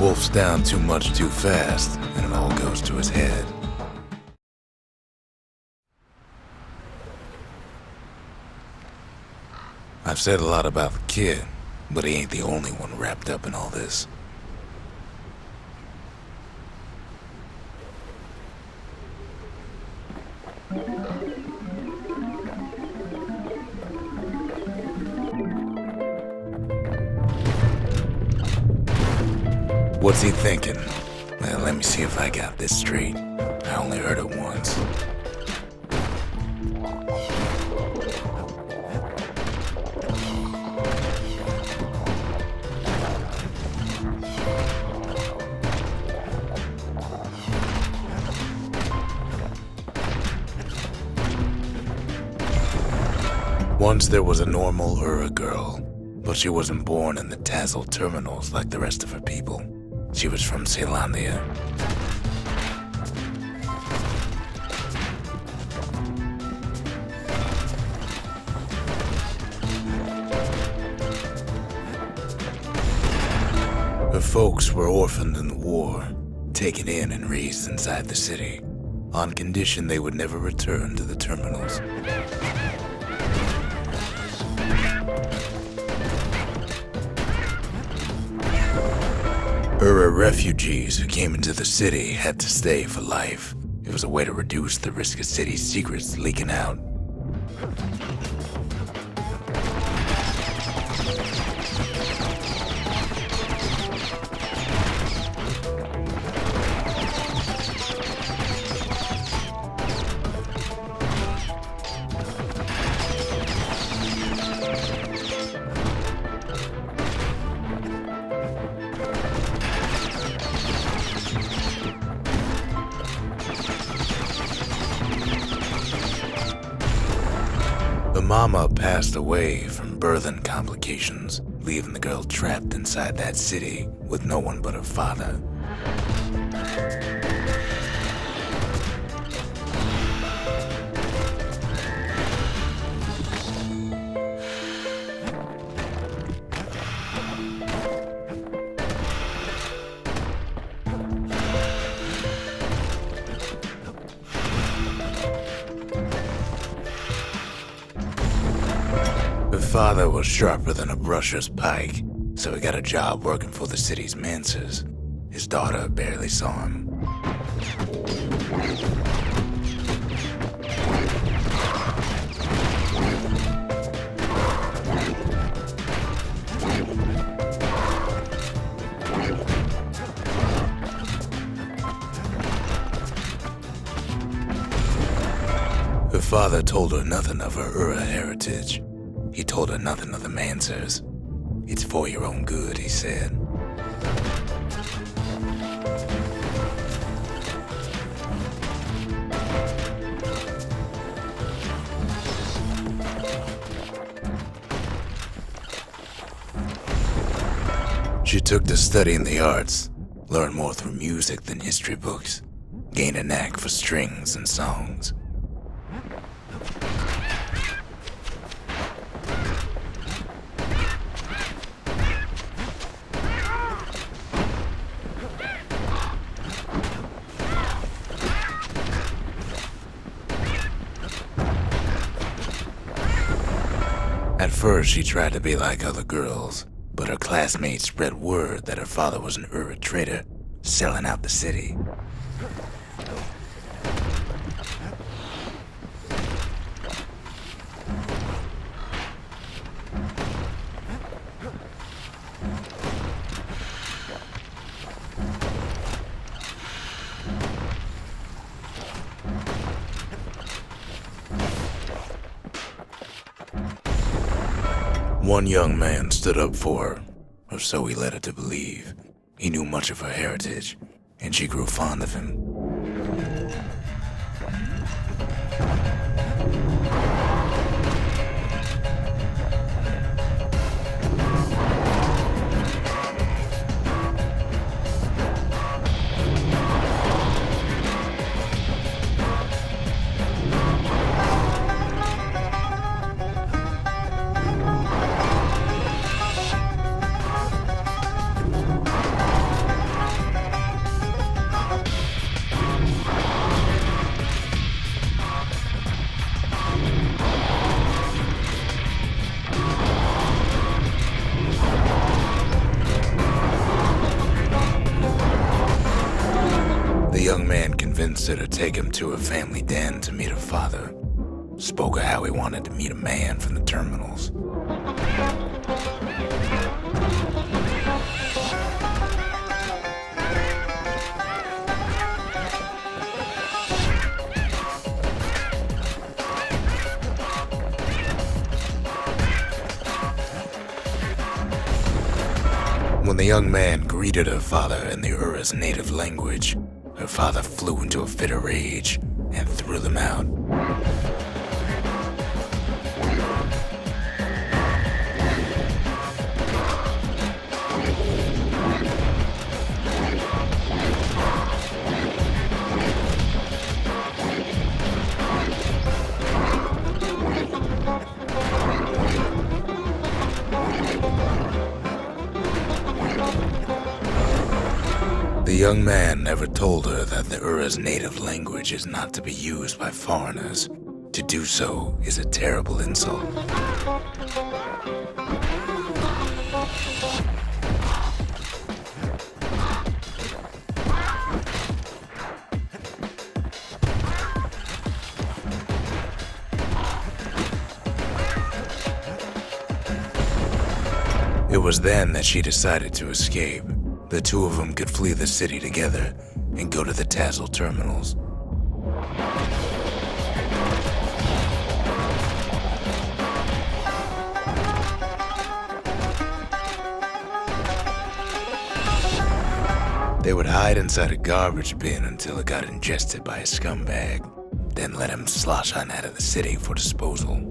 wolfs down too much too fast, and it all goes to his head. I've said a lot about the kid, but he ain't the only one wrapped up in all this. What's he thinking? Well, let me see if I got this straight. I only heard it once. Once there was a normal Ura girl, but she wasn't born in the Tassel terminals like the rest of her people. She was from Ceylondia. Her folks were orphaned in the war, taken in and raised inside the city, on condition they would never return to the terminals. Ura refugees who came into the city had to stay for life. It was a way to reduce the risk of city secrets leaking out. The mama passed away from birthing complications, leaving the girl trapped inside that city with no one but her father. Her father was sharper than a brusher's pike, so he got a job working for the city's mancers. His daughter barely saw him. Her father told her nothing of her Ura heritage. He told her nothing of the Mansers. It's for your own good, he said. She took to studying the arts, learned more through music than history books, gained a knack for strings and songs. At first, she tried to be like other girls, but her classmates spread word that her father was an Ura trader, selling out the city. One young man stood up for her, or so he led her to believe. He knew much of her heritage, and she grew fond of him. convinced her to take him to her family den to meet her father. Spoke of how he wanted to meet a man from the terminals. When the young man greeted her father in the Ura's native language, her father flew into a fit of rage and threw them out. The young man never told her that the Ura's native language is not to be used by foreigners. To do so is a terrible insult. It was then that she decided to escape. The two of them could flee the city together and go to the Tassel terminals. They would hide inside a garbage bin until it got ingested by a scumbag, then let him slosh on out of the city for disposal.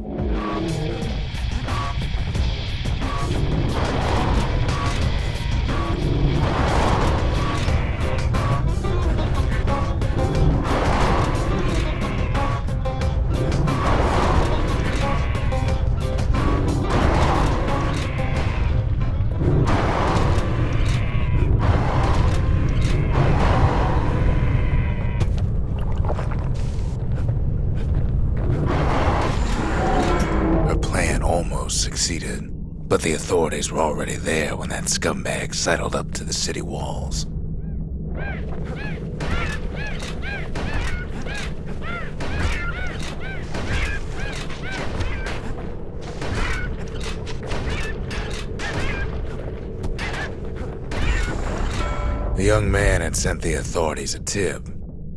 Succeeded, but the authorities were already there when that scumbag sidled up to the city walls. The young man had sent the authorities a tip,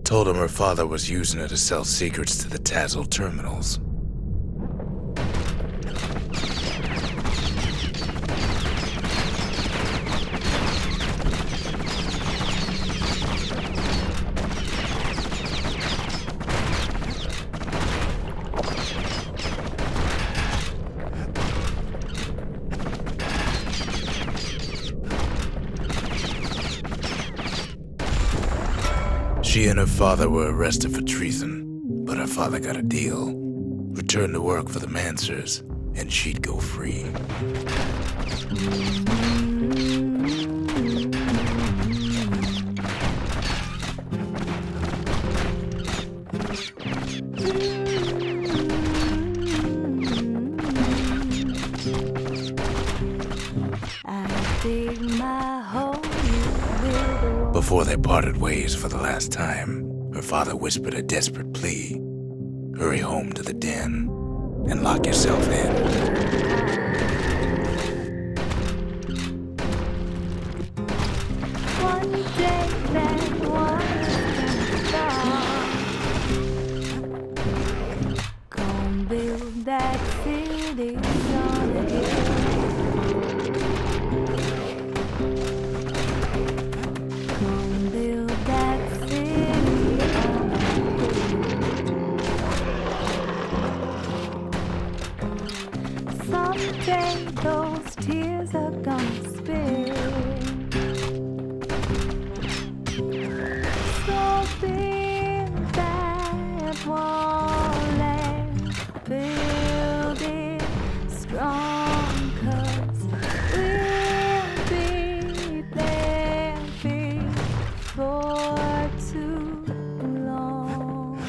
told him her father was using her to sell secrets to the Tassel terminals. She and her father were arrested for treason, but her father got a deal. Returned to work for the Mansers, and she'd go free. Before they parted ways for the last time, her father whispered a desperate plea. Hurry home to the den and lock yourself in. One day that was gonna build that city on a hill. Someday those tears are gonna spill. So build that wall and build it strong, 'cause we'll be there before too long.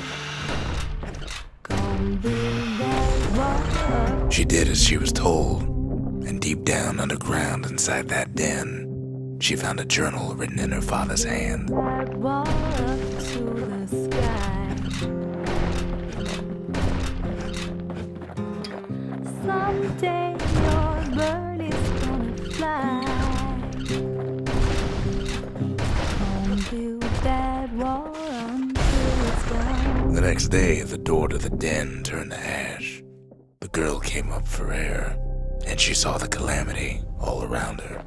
Gonna build that wall. She did as she was told, and deep down underground inside that den, she found a journal written in her father's hand. That wall up to the sky. Someday your bird is gonna fly. Don't build that wall until it's gone. The next day, the door to the den turned to ash. The girl came up for air, and she saw the calamity all around her.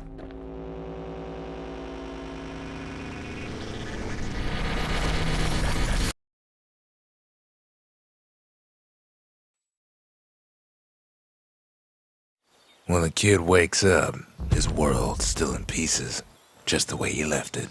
When the kid wakes up, his world's still in pieces, just the way he left it.